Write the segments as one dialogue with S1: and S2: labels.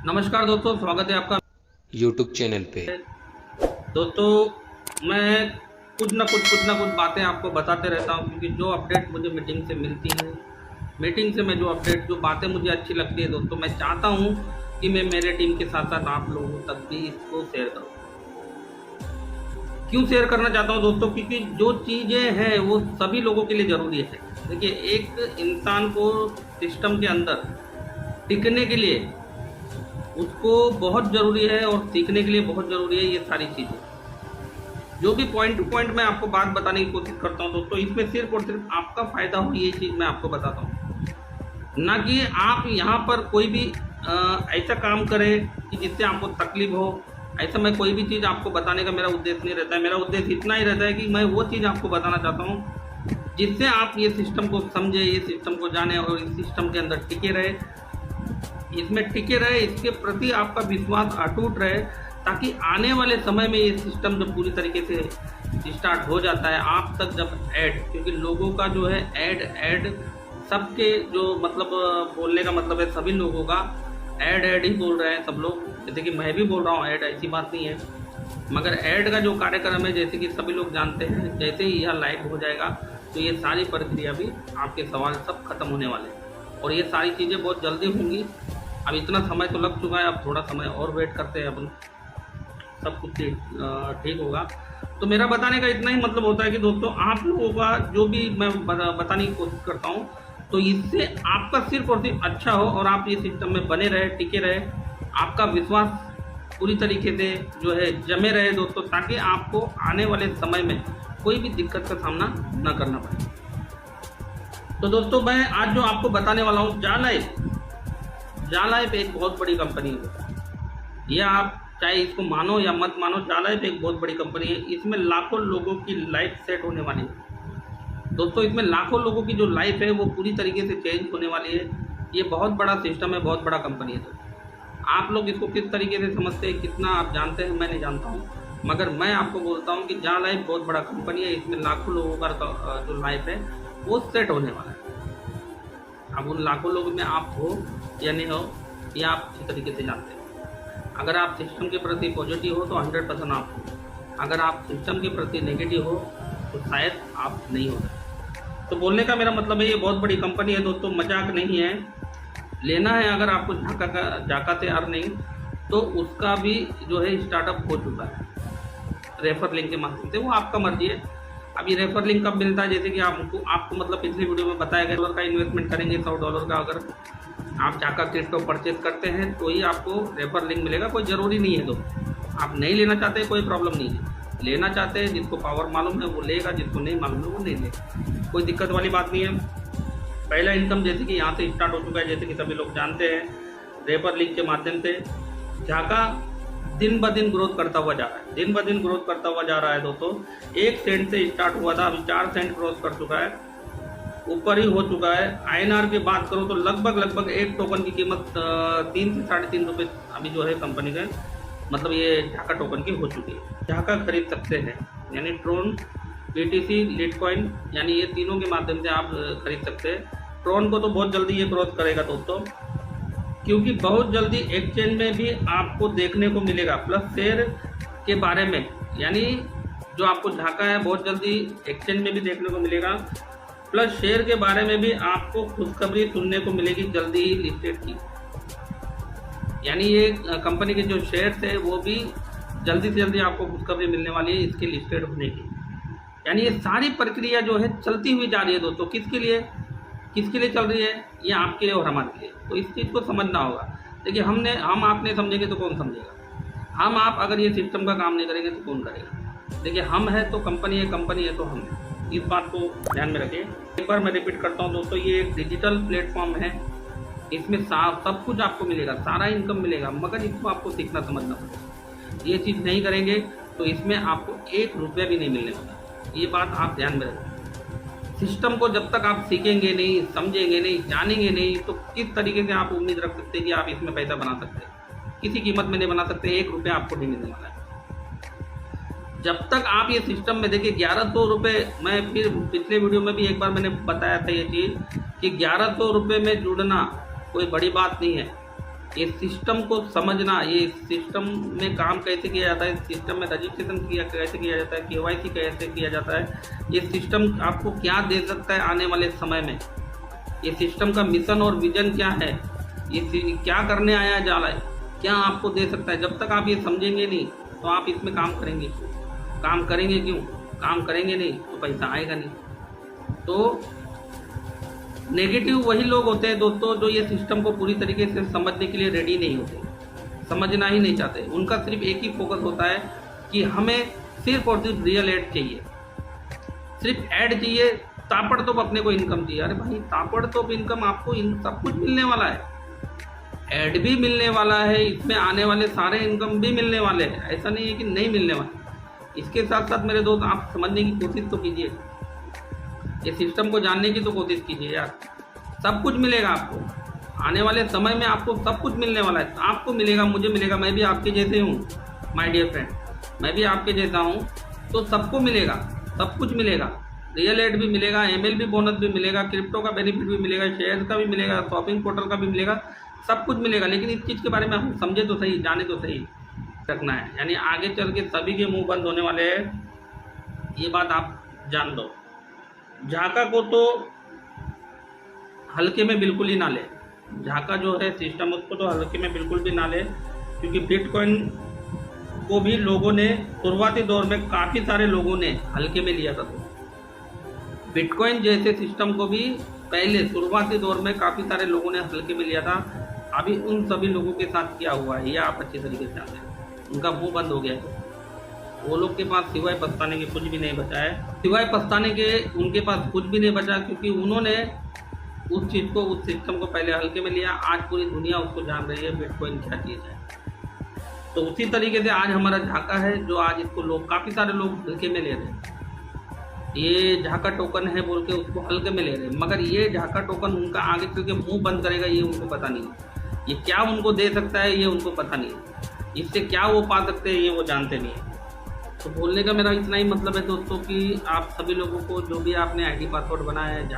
S1: नमस्कार दोस्तों, स्वागत है आपका
S2: YouTube चैनल पे।
S1: दोस्तों मैं कुछ ना कुछ बातें आपको बताते रहता हूँ, क्योंकि जो अपडेट मुझे मीटिंग से मिलती है, मीटिंग से मैं जो बातें मुझे अच्छी लगती है दोस्तों, मैं चाहता हूँ कि मैं मेरे टीम के साथ साथ आप लोगों तक भी इसको शेयर करूँ। क्यों शेयर करना चाहता हूँ दोस्तों? क्योंकि जो चीज़ें हैं वो सभी लोगों के लिए ज़रूरी है। देखिए, एक इंसान को सिस्टम के अंदर टिकने के लिए उसको बहुत ज़रूरी है और सीखने के लिए बहुत ज़रूरी है ये सारी चीज़ें। जो भी पॉइंट टू पॉइंट मैं आपको बात बताने की कोशिश करता हूँ दोस्तों, इसमें सिर्फ और सिर्फ आपका फ़ायदा हो ये चीज़ मैं आपको बताता हूँ, ना कि आप यहाँ पर कोई भी ऐसा काम करें कि जिससे आपको तकलीफ हो। ऐसा मैं कोई भी चीज़ आपको बताने का मेरा उद्देश्य नहीं रहता है। मेरा उद्देश्य इतना ही रहता है कि मैं वो चीज़ आपको बताना चाहता हूँ जिससे आप ये सिस्टम को समझे, ये सिस्टम को जाने और इस सिस्टम के अंदर टिके रहे, इसमें टिके रहे, इसके प्रति आपका विश्वास अटूट रहे, ताकि आने वाले समय में ये सिस्टम जब पूरी तरीके से स्टार्ट हो जाता है आप तक जब ऐड, क्योंकि लोगों का जो है ऐड सबके जो मतलब बोलने का मतलब है, सभी लोगों का ऐड ही बोल रहे हैं सब लोग। जैसे कि मैं भी बोल रहा हूँ ऐड, ऐसी बात नहीं है, मगर ऐड का जो कार्यक्रम है जैसे कि सभी लोग जानते हैं, जैसे ही यह लाइव हो जाएगा तो ये सारी प्रक्रिया भी, आपके सवाल सब खत्म होने वाले हैं और ये सारी चीज़ें बहुत जल्दी होंगी। अब इतना समय तो लग चुका है, अब थोड़ा समय और वेट करते हैं अपन, सब कुछ ठीक होगा। तो मेरा बताने का इतना ही मतलब होता है कि दोस्तों आप लोगों का जो भी मैं बताने की कोशिश करता हूँ, तो इससे आपका सिर्फ और सिर्फ अच्छा हो और आप ये सिस्टम में बने रहे, टिके रहे, आपका विश्वास पूरी तरीके से जो है जमे रहे दोस्तों, ताकि आपको आने वाले समय में कोई भी दिक्कत का सामना ना करना पड़े। तो दोस्तों मैं आज जो आपको बताने वाला हूँ, जालाइफ एक बहुत बड़ी कंपनी है। ये आप चाहे इसको मानो या मत मानो, जालाइफ एक बहुत बड़ी कंपनी है। इसमें लाखों लोगों की लाइफ सेट होने वाली है दोस्तों। इसमें लाखों लोगों की जो लाइफ है वो पूरी तरीके से चेंज होने वाली है। ये बहुत बड़ा सिस्टम है, बहुत बड़ा कंपनी है दोस्तों। आप लोग इसको किस तरीके से समझते हैं, कितना आप जानते हैं, मैं नहीं जानता हूँ, मगर मैं आपको बोलता हूँ कि जालाइफ बहुत बड़ा कंपनी है। इसमें लाखों लोगों का जो लाइफ है वो सेट होने वाला है। अब उन लाखों लोगों में आप हो या नहीं हो, ये आप अच्छी तरीके से जानते हैं। अगर आप सिस्टम के प्रति पॉजिटिव हो तो 100% आप हो, अगर आप सिस्टम के प्रति नेगेटिव हो तो शायद आप नहीं हो सकते। तो बोलने का मेरा मतलब है, ये बहुत बड़ी कंपनी है दोस्तों, मजाक नहीं है। लेना है अगर आपको झाका से अर्निंग, तो उसका भी जो है स्टार्टअप हो चुका है रेफर लिंक के माध्यम से, वो आपका मर्जी है। अब ये रेफर लिंक कब मिलता है, जैसे कि आपको मतलब पिछली वीडियो में बताया गया, $1 का इन्वेस्टमेंट करेंगे, $100 का अगर आप झाका किट को परचेज करते हैं तो ही आपको रेफर लिंक मिलेगा। कोई ज़रूरी नहीं है दोस्तों, आप नहीं लेना चाहते कोई प्रॉब्लम नहीं है, लेना चाहते हैं जिसको पावर मालूम है वो लेगा, जिसको नहीं मालूम है वो नहीं लेगा, कोई दिक्कत वाली बात नहीं है। पहला इनकम जैसे कि यहाँ से स्टार्ट हो चुका है, जैसे कि सभी लोग जानते हैं, रेफर लिंक के माध्यम से झाका दिन ब दिन ग्रोथ करता हुआ जा रहा है, दिन ब दिन ग्रोथ करता हुआ जा रहा है दोस्तों। 1 सेंट से स्टार्ट हुआ था, अभी 4 सेंट क्रॉस कर चुका है, ऊपर ही हो चुका है। INR की बात करो तो लगभग एक टोकन की कीमत 3 से 3.5 रुपये अभी जो है कंपनी का मतलब ये झाका टोकन की हो चुकी है। झाका खरीद सकते हैं, यानी ट्रोन, BTC, लिटकॉइन, यानी ये तीनों के माध्यम से आप खरीद सकते हैं। ट्रोन को तो बहुत जल्दी ये क्रॉस करेगा दोस्तों, क्योंकि बहुत जल्दी एक्सचेंज में भी आपको देखने को मिलेगा। प्लस शेयर के बारे में, यानी जो आपको झाका है बहुत जल्दी एक्सचेंज में भी देखने को मिलेगा। प्लस शेयर के बारे में भी आपको खुशखबरी सुनने को मिलेगी जल्दी ही लिस्टेड की, यानी ये कंपनी के जो शेयर्स है वो भी जल्दी से जल्दी आपको खुशखबरी मिलने वाली है इसके लिस्टेड होने की। यानी ये सारी प्रक्रिया जो है चलती हुई जा रही है दोस्तों। किसके लिए चल रही है? ये आपके लिए और हमारे लिए। तो इस चीज़ को समझना होगा। देखिए, हम आप नहीं समझेंगे तो कौन समझेगा? हम आप अगर ये सिस्टम का काम नहीं करेंगे तो कौन करेगा? देखिए, हम है तो कंपनी है तो हम है। इस बात को ध्यान में रखिए। एक बार मैं रिपीट करता हूँ दोस्तों, ये एक डिजिटल प्लेटफॉर्म है, इसमें सब कुछ आपको मिलेगा, सारा इनकम मिलेगा, मगर इसको आपको सीखना समझना पड़ेगा। ये चीज़ नहीं करेंगे तो इसमें आपको 1 रुपया भी नहीं मिलने वाला। ये बात आप ध्यान में रखें। सिस्टम को जब तक आप सीखेंगे नहीं, समझेंगे नहीं, जानेंगे नहीं, तो किस तरीके से आप उम्मीद रख सकते हैं कि आप इसमें पैसा बना सकते हैं? किसी कीमत में नहीं बना सकते। 1 रुपया आपको नहीं मिलने वाला है जब तक आप ये सिस्टम में। देखिए, 1100 रुपये, मैं फिर पिछले वीडियो में भी एक बार मैंने बताया था ये चीज़ कि 1100 रुपये में जुड़ना कोई बड़ी बात नहीं है। ये सिस्टम को समझना, ये सिस्टम में काम कैसे किया जाता है, सिस्टम में रजिस्ट्रेशन कैसे किया जाता है, केवाईसी कैसे किया जाता है, ये सिस्टम आपको क्या दे सकता है आने वाले समय में, ये सिस्टम का मिशन और विजन क्या है, ये क्या करने आया है जालय, क्या आपको दे सकता है। जब तक आप ये समझेंगे नहीं तो आप इसमें काम करेंगे क्यों, काम करेंगे नहीं तो पैसा आएगा नहीं। तो नेगेटिव वही लोग होते हैं दोस्तों जो ये सिस्टम को पूरी तरीके से समझने के लिए रेडी नहीं होते, समझना ही नहीं चाहते। उनका सिर्फ एक ही फोकस होता है कि हमें सिर्फ और सिर्फ रियल एड चाहिए, सिर्फ ऐड चाहिए, ताबड़तोब अपने को इनकम चाहिए। अरे भाई ताबड़तोब इनकम आपको सब कुछ मिलने वाला है, ऐड भी मिलने वाला है, इसमें आने वाले सारे इनकम भी मिलने वाले हैं, ऐसा नहीं है कि नहीं मिलने वाले। इसके साथ साथ मेरे दोस्त आप समझने की कोशिश तो कीजिए, ये सिस्टम को जानने की तो कोशिश कीजिए यार। सब कुछ मिलेगा आपको आने वाले समय में, आपको सब कुछ मिलने वाला है, आपको मिलेगा, मुझे मिलेगा, मैं भी आपके जैसे हूँ माय डियर फ्रेंड, मैं भी आपके जैसा हूँ, तो सबको मिलेगा, सब कुछ मिलेगा। रियल एड भी मिलेगा, ML भी बोनस भी मिलेगा, क्रिप्टो का बेनिफिट भी मिलेगा, शेयर्स का भी मिलेगा, शॉपिंग पोर्टल का भी मिलेगा, सब कुछ मिलेगा। लेकिन इस चीज़ के बारे में हम समझे तो सही, जाने तो सही रखना है, यानी आगे चल के सभी के मुंह बंद होने वाले हैं, ये बात आप जान लो। झाका को तो हल्के में बिल्कुल ही ना ले, झाका जो है सिस्टम उसको तो हल्के में बिल्कुल भी ना ले, क्योंकि बिटकॉइन को भी लोगों ने शुरुआती दौर में काफ़ी सारे लोगों ने हल्के में लिया था। तो बिटकॉइन जैसे सिस्टम को भी पहले शुरुआती दौर में काफ़ी सारे लोगों ने हल्के में लिया था। अभी उन सभी लोगों के साथ क्या हुआ है, यह आप अच्छे तरीके से जानते हैं, उनका मुंह बंद हो गया है। वो लोग के पास सिवाय पछताने के कुछ भी नहीं बचा है, सिवाय पछताने के उनके पास कुछ भी नहीं बचा, क्योंकि उन्होंने उस चीज़ को, उस सिस्टम को पहले हल्के में लिया। आज पूरी दुनिया उसको जान रही है बिटकॉइन क्या चीज़ है। तो उसी तरीके से आज हमारा झाका है, जो आज इसको लोग, काफ़ी सारे लोग हल्के में ले रहे हैं, ये झाका टोकन है बोल के उसको हल्के में ले रहे हैं, मगर ये झाका टोकन उनका आगे चल के मुँह बंद करेगा ये उनको पता नहीं है, ये क्या उनको दे सकता है ये उनको पता नहीं है, इससे क्या वो पा सकते हैं ये वो जानते नहीं है। तो बोलने का मेरा इतना ही मतलब है दोस्तों कि आप सभी लोगों को जो भी आपने आईडी पासवर्ड बनाया है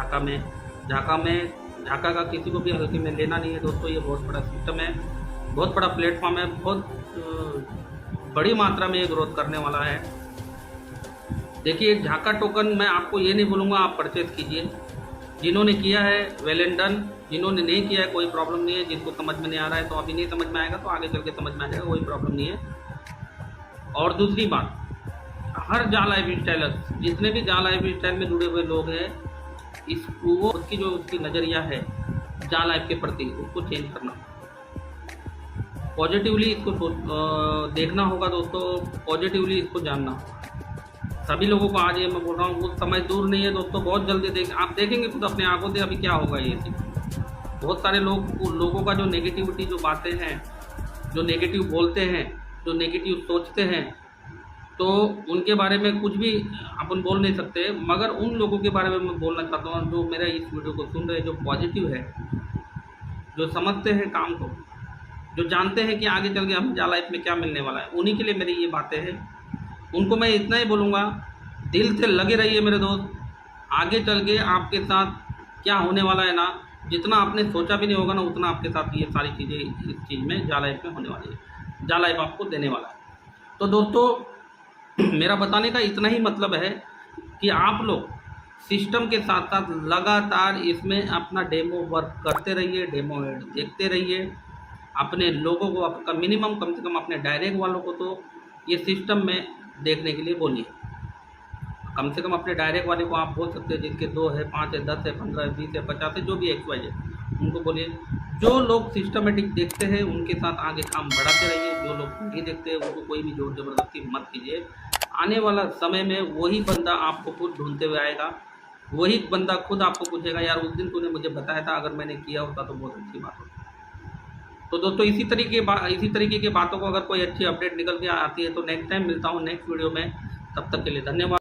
S1: झाका का किसी को भी हल्के में लेना नहीं है दोस्तों। ये बहुत बड़ा सिस्टम है, बहुत बड़ा प्लेटफॉर्म है, बहुत बड़ी मात्रा में ये ग्रोथ करने वाला है। देखिए झाका टोकन मैं आपको ये नहीं बोलूँगा आप परचेज कीजिए, जिन्होंने किया है वेल एंड डन, जिन्होंने नहीं किया है कोई प्रॉब्लम नहीं है, जिनको समझ में नहीं आ रहा है तो अभी नहीं समझ में आएगा तो आगे चल के समझ में आ जाएगा, कोई प्रॉब्लम नहीं है। और दूसरी बात, हर जा लाइफ स्टाइलर्स, जितने भी जा लाइफ स्टाइल में जुड़े हुए लोग हैं, इसको उसकी जो उसकी नज़रिया है जा लाइफ के प्रति उसको चेंज करना, पॉजिटिवली इसको देखना होगा दोस्तों, पॉजिटिवली इसको जानना होगा। सभी लोगों को आज ये मैं बोल रहा हूँ, वो समय दूर नहीं है दोस्तों, बहुत जल्दी आप देखेंगे खुद अपने आंखों से अभी क्या होगा ये चीज़। बहुत सारे लोगों का जो नेगेटिविटी, जो बातें हैं, जो नेगेटिव बोलते हैं, जो नेगेटिव सोचते हैं, तो उनके बारे में कुछ भी अपन बोल नहीं सकते, मगर उन लोगों के बारे में मैं बोलना चाहता हूँ जो मेरा इस वीडियो को सुन रहे हैं, जो पॉजिटिव है, जो समझते हैं काम को, जो जानते हैं कि आगे चल के हमें जा लाइफ में क्या मिलने वाला है, उन्हीं के लिए मेरी ये बातें हैं। उनको मैं इतना ही बोलूँगा, दिल से लगे रहिए मेरे दोस्त, आगे चल के आपके साथ क्या होने वाला है ना, जितना आपने सोचा भी नहीं होगा ना, उतना आपके साथ ये सारी चीज़ें इस चीज़ में जा लाइफ में होने वाली है, जा लाइफ आपको देने वाला है। तो दोस्तों मेरा बताने का इतना ही मतलब है कि आप लोग सिस्टम के साथ साथ लगातार इसमें अपना डेमो वर्क करते रहिए, डेमो एड देखते रहिए, अपने लोगों को, आपका मिनिमम कम से कम अपने डायरेक्ट वालों को तो ये सिस्टम में देखने के लिए बोलिए। कम से कम अपने डायरेक्ट वाले को आप बोल सकते हैं, जिनके 2 है, 5 है, 10 है, 15 है, 20 है, 50 है, जो भी XYZ है, उनको बोलिए। जो लोग सिस्टमेटिक देखते हैं उनके साथ आगे काम बढ़ाते रहिए, जो लोग नहीं देखते हैं उनको कोई भी जोर ज़बरदस्ती मत कीजिए। आने वाला समय में वही बंदा आपको खुद ढूंढते हुए आएगा, वही बंदा खुद आपको पूछेगा, यार उस दिन तूने मुझे बताया था, अगर मैंने किया होता तो बहुत अच्छी बात होती। तो दोस्तों इसी तरीके की बातों को अगर कोई अच्छी अपडेट निकल के आती है तो नेक्स्ट टाइम मिलता हूँ नेक्स्ट वीडियो में, तब तक के लिए धन्यवाद।